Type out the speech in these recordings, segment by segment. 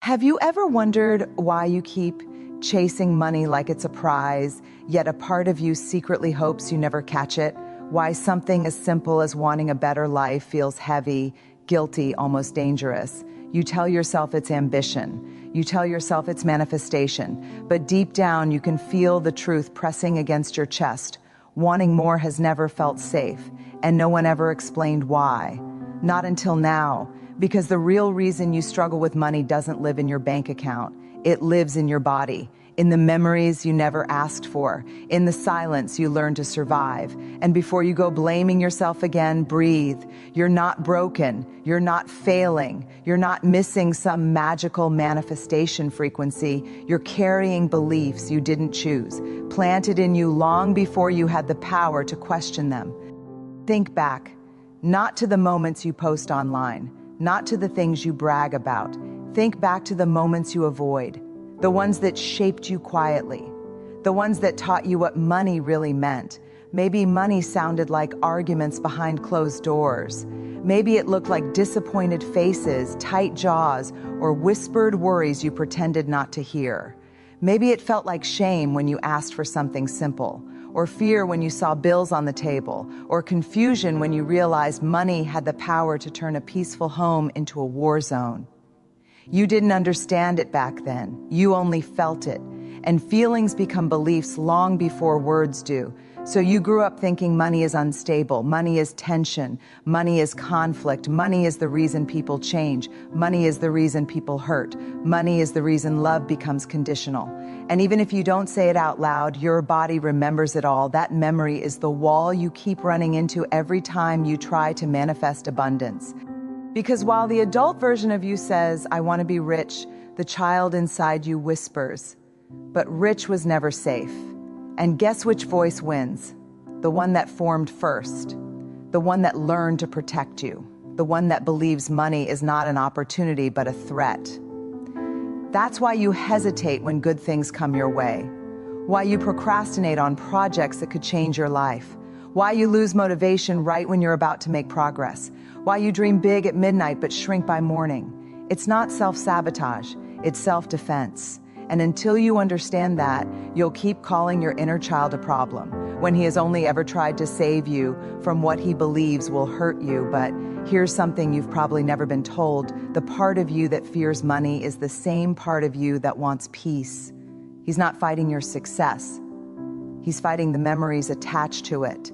Have you ever wondered why you keep chasing money like it's a prize, yet a part of you secretly hopes you never catch it? Why something as simple as wanting a better life feels heavy, guilty, almost dangerous? You tell yourself it's ambition. You tell yourself it's manifestation. But deep down, you can feel the truth pressing against your chest. Wanting more has never felt safe, and no one ever explained why. Not until now. Because the real reason you struggle with money doesn't live in your bank account. It lives in your body, in the memories you never asked for, in the silence you learned to survive. And before you go blaming yourself again, breathe. You're not broken. You're not failing. You're not missing some magical manifestation frequency. You're carrying beliefs you didn't choose, planted in you long before you had the power to question them. Think back, not to the moments you post online, not to the things you brag about. Think back to the moments you avoid, the ones that shaped you quietly, the ones that taught you what money really meant. Maybe money sounded like arguments behind closed doors. Maybe it looked like disappointed faces, tight jaws, or whispered worries you pretended not to hear. Maybe it felt like shame when you asked for something simple, or fear when you saw bills on the table, or confusion when you realized money had the power to turn a peaceful home into a war zone. You didn't understand it back then. You only felt it. And feelings become beliefs long before words do. So you grew up thinking money is unstable, money is tension, money is conflict, money is the reason people change, money is the reason people hurt, money is the reason love becomes conditional. And even if you don't say it out loud, your body remembers it all. That memory is the wall you keep running into every time you try to manifest abundance. Because while the adult version of you says, I want to be rich, the child inside you whispers, but rich was never safe. And guess which voice wins? The one that formed first, the one that learned to protect you, the one that believes money is not an opportunity but a threat. That's why you hesitate when good things come your way, why you procrastinate on projects that could change your life, why you lose motivation right when you're about to make progress, why you dream big at midnight but shrink by morning. It's not self-sabotage, it's self-defense. And until you understand that, you'll keep calling your inner child a problem when he has only ever tried to save you from what he believes will hurt you. But here's something you've probably never been told. The part of you that fears money is the same part of you that wants peace. He's not fighting your success. He's fighting the memories attached to it.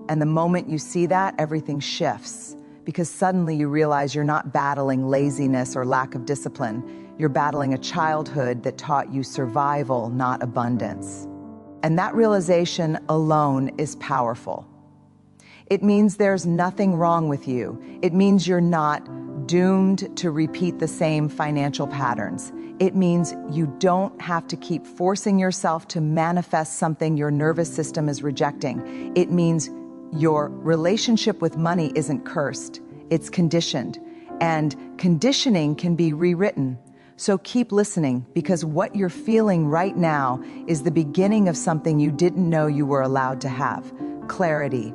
And the moment you see that, everything shifts. Because suddenly you realize you're not battling laziness or lack of discipline. You're battling a childhood that taught you survival, not abundance. And that realization alone is powerful. It means there's nothing wrong with you. It means you're not doomed to repeat the same financial patterns. It means you don't have to keep forcing yourself to manifest something your nervous system is rejecting. It means your relationship with money isn't cursed, it's conditioned. And conditioning can be rewritten. So keep listening, because what you're feeling right now is the beginning of something you didn't know you were allowed to have. Clarity.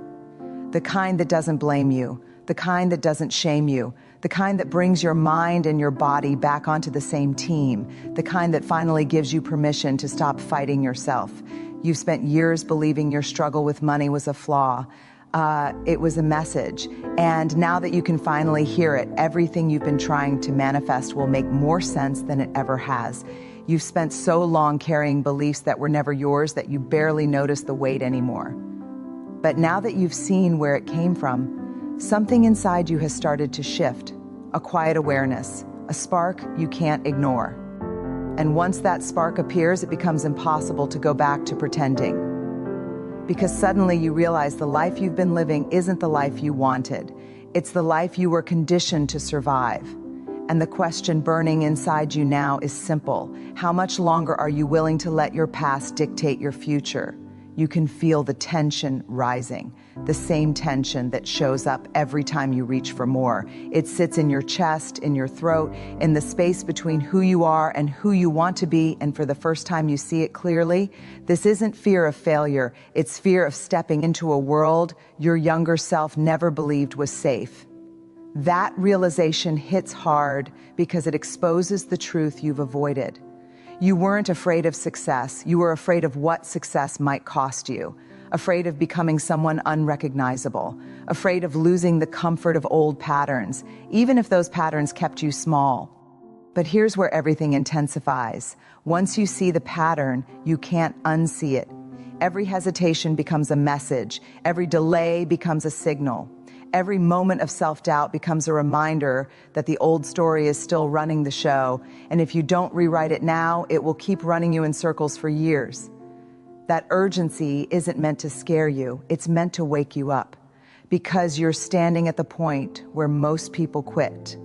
The kind that doesn't blame you, the kind that doesn't shame you, the kind that brings your mind and your body back onto the same team, the kind that finally gives you permission to stop fighting yourself. You've spent years believing your struggle with money was a flaw. It was a message. And now that you can finally hear it, everything you've been trying to manifest will make more sense than it ever has. You've spent so long carrying beliefs that were never yours that you barely notice the weight anymore. But now that you've seen where it came from, something inside you has started to shift. A quiet awareness, a spark you can't ignore. And once that spark appears, it becomes impossible to go back to pretending. Because suddenly you realize the life you've been living isn't the life you wanted. It's the life you were conditioned to survive. And the question burning inside you now is simple. How much longer are you willing to let your past dictate your future? You can feel the tension rising, the same tension that shows up every time you reach for more. It sits in your chest, in your throat, in the space between who you are and who you want to be, and for the first time you see it clearly. This isn't fear of failure, it's fear of stepping into a world your younger self never believed was safe. That realization hits hard because it exposes the truth you've avoided. You weren't afraid of success. You were afraid of what success might cost you. Afraid of becoming someone unrecognizable. Afraid of losing the comfort of old patterns, even if those patterns kept you small. But here's where everything intensifies. Once you see the pattern, you can't unsee it. Every hesitation becomes a message. Every delay becomes a signal. Every moment of self-doubt becomes a reminder that the old story is still running the show, and if you don't rewrite it now, it will keep running you in circles for years. That urgency isn't meant to scare you, it's meant to wake you up, because you're standing at the point where most people quit.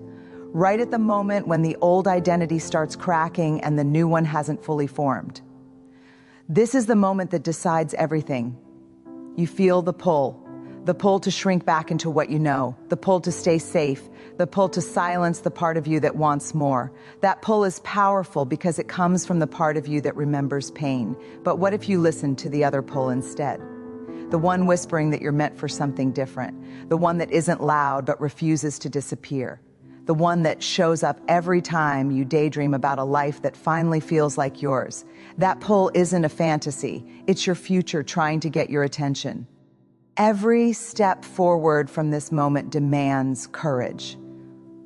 Right at the moment when the old identity starts cracking and the new one hasn't fully formed. This is the moment that decides everything. You feel the pull to shrink back into what you know, the pull to stay safe, the pull to silence the part of you that wants more. That pull is powerful because it comes from the part of you that remembers pain. But what if you listen to the other pull instead? The one whispering that you're meant for something different, the one that isn't loud but refuses to disappear, the one that shows up every time you daydream about a life that finally feels like yours. That pull isn't a fantasy, it's your future trying to get your attention. Every step forward from this moment demands courage.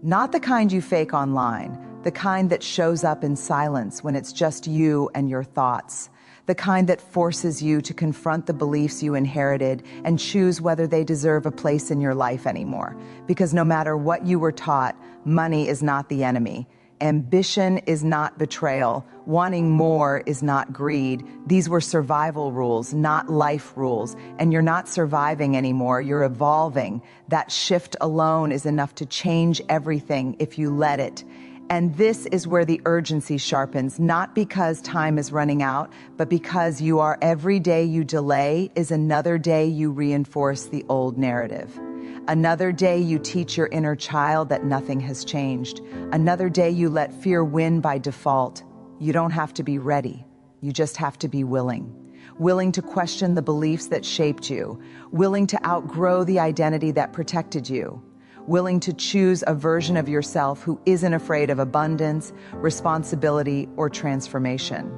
Not the kind you fake online, the kind that shows up in silence when it's just you and your thoughts. The kind that forces you to confront the beliefs you inherited and choose whether they deserve a place in your life anymore. Because no matter what you were taught, money is not the enemy. Ambition is not betrayal. Wanting more is not greed. These were survival rules, not life rules. And you're not surviving anymore, you're evolving. That shift alone is enough to change everything if you let it. And this is where the urgency sharpens, not because time is running out, but because every day you delay is another day you reinforce the old narrative. Another day you teach your inner child that nothing has changed. Another day you let fear win by default. You don't have to be ready. You just have to be willing. Willing to question the beliefs that shaped you. Willing to outgrow the identity that protected you. Willing to choose a version of yourself who isn't afraid of abundance, responsibility, or transformation.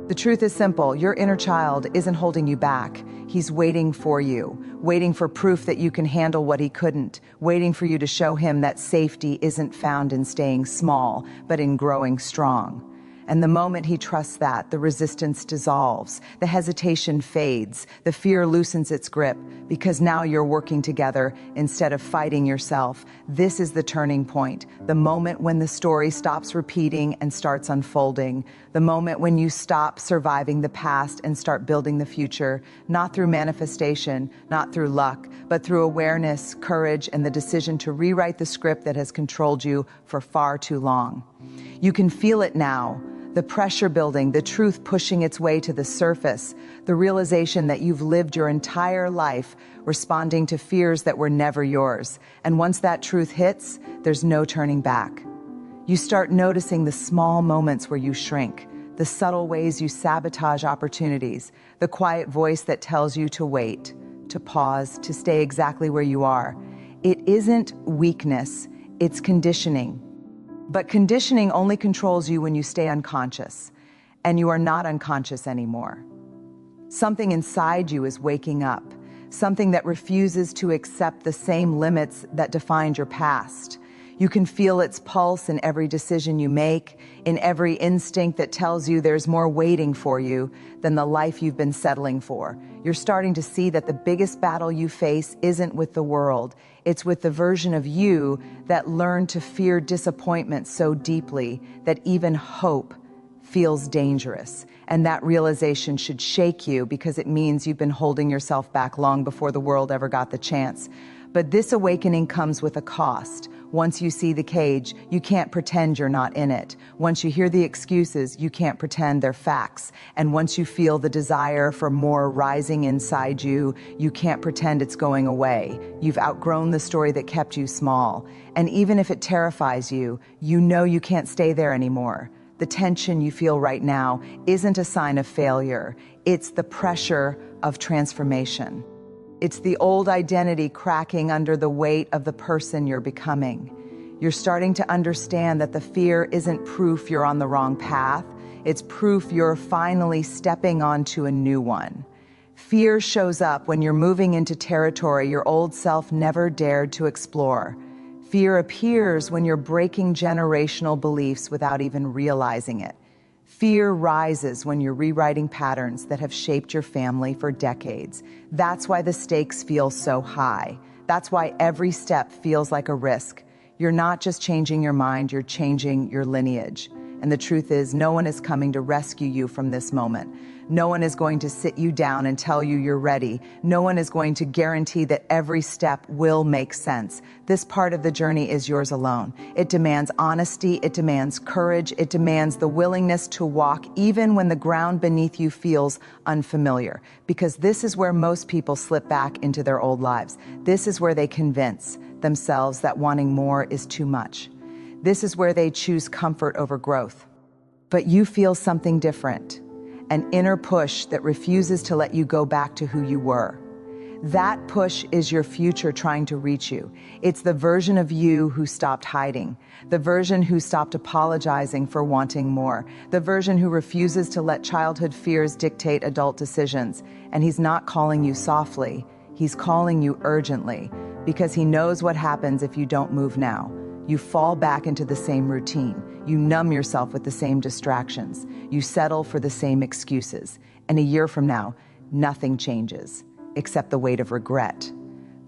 The truth is simple. Your inner child isn't holding you back. He's waiting for you, waiting for proof that you can handle what he couldn't, waiting for you to show him that safety isn't found in staying small, but in growing strong. And the moment he trusts that, the resistance dissolves, the hesitation fades, the fear loosens its grip, because now you're working together instead of fighting yourself. This is the turning point, the moment when the story stops repeating and starts unfolding, the moment when you stop surviving the past and start building the future, not through manifestation, not through luck, but through awareness, courage, and the decision to rewrite the script that has controlled you for far too long. You can feel it now. The pressure building, the truth pushing its way to the surface, the realization that you've lived your entire life responding to fears that were never yours. And once that truth hits, there's no turning back. You start noticing the small moments where you shrink, the subtle ways you sabotage opportunities, the quiet voice that tells you to wait, to pause, to stay exactly where you are. It isn't weakness, it's conditioning. But conditioning only controls you when you stay unconscious, and you are not unconscious anymore. Something inside you is waking up, something that refuses to accept the same limits that defined your past. You can feel its pulse in every decision you make, in every instinct that tells you there's more waiting for you than the life you've been settling for. You're starting to see that the biggest battle you face isn't with the world. It's with the version of you that learned to fear disappointment so deeply that even hope feels dangerous. And that realization should shake you because it means you've been holding yourself back long before the world ever got the chance. But this awakening comes with a cost. Once you see the cage, you can't pretend you're not in it. Once you hear the excuses, you can't pretend they're facts. And once you feel the desire for more rising inside you, you can't pretend it's going away. You've outgrown the story that kept you small. And even if it terrifies you, you know you can't stay there anymore. The tension you feel right now isn't a sign of failure. It's the pressure of transformation. It's the old identity cracking under the weight of the person you're becoming. You're starting to understand that the fear isn't proof you're on the wrong path. It's proof you're finally stepping onto a new one. Fear shows up when you're moving into territory your old self never dared to explore. Fear appears when you're breaking generational beliefs without even realizing it. Fear rises when you're rewriting patterns that have shaped your family for decades. That's why the stakes feel so high. That's why every step feels like a risk. You're not just changing your mind, you're changing your lineage. And the truth is, no one is coming to rescue you from this moment. No one is going to sit you down and tell you you're ready. No one is going to guarantee that every step will make sense. This part of the journey is yours alone. It demands honesty, it demands courage, it demands the willingness to walk even when the ground beneath you feels unfamiliar. Because this is where most people slip back into their old lives. This is where they convince themselves that wanting more is too much. This is where they choose comfort over growth. But you feel something different, an inner push that refuses to let you go back to who you were. That push is your future trying to reach you. It's the version of you who stopped hiding, the version who stopped apologizing for wanting more, the version who refuses to let childhood fears dictate adult decisions. And he's not calling you softly, he's calling you urgently, because he knows what happens if you don't move now. You fall back into the same routine. You numb yourself with the same distractions. You settle for the same excuses. And a year from now, nothing changes, except the weight of regret.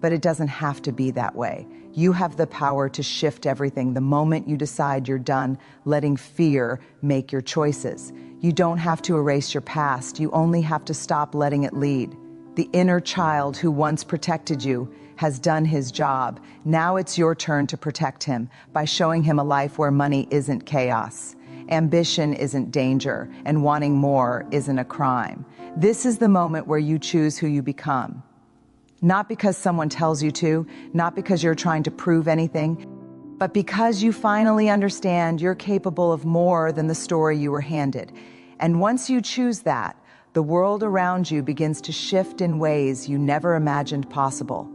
But it doesn't have to be that way. You have the power to shift everything the moment you decide you're done letting fear make your choices. You don't have to erase your past. You only have to stop letting it lead. The inner child who once protected you has done his job. Now it's your turn to protect him by showing him a life where money isn't chaos, ambition isn't danger, and wanting more isn't a crime. This is the moment where you choose who you become. Not because someone tells you to, not because you're trying to prove anything, but because you finally understand you're capable of more than the story you were handed. And once you choose that, the world around you begins to shift in ways you never imagined possible.